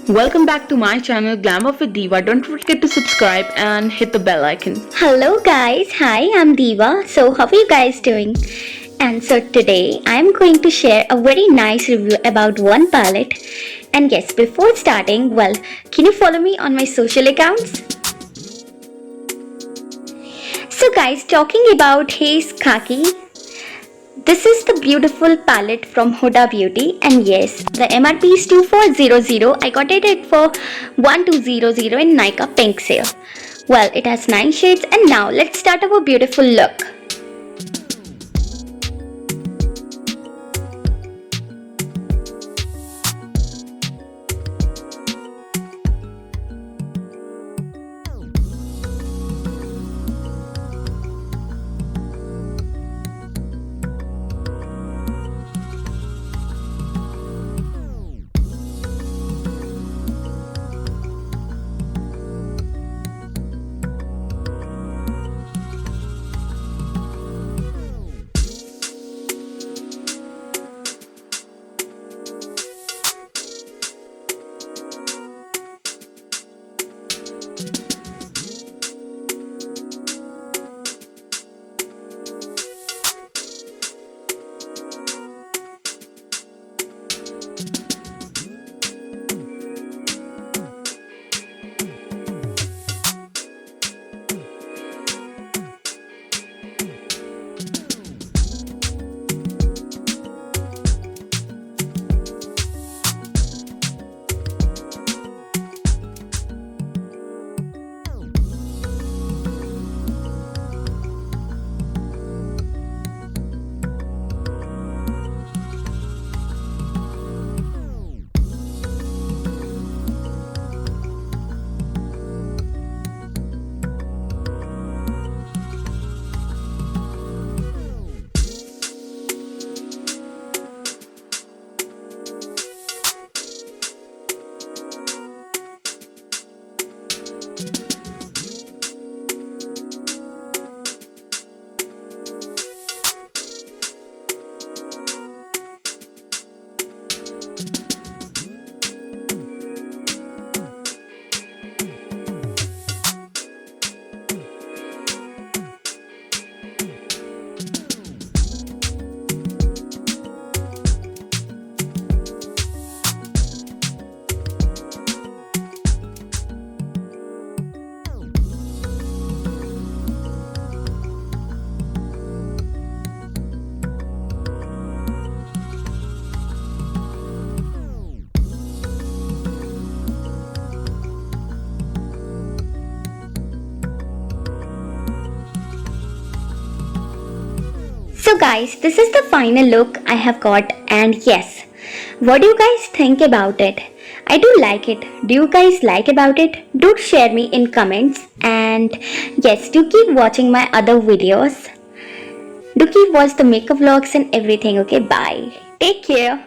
Welcome back to my channel GlamUpWithDiva. Don't forget to subscribe and hit the bell icon. Hello guys, hi, I'm Diva. So how are you guys doing? And so today I'm going to share a very nice review about one palette. And yes, before starting, can you follow me on my social accounts? So guys, talking about Haze Khaki, this is the beautiful palette from Hudabeauty, and yes, the MRP is 2400. I got it for 1200 in Nika Pink Sale. Well, it has 9 shades, and now let's start our beautiful look. So guys, this is the final look I have got, and yes, what do you guys think about it? I do like it. Do you guys like about it? Do share me in comments, and yes, do keep watching my other videos. Do keep watch the makeup vlogs and everything, okay? Bye. Take care.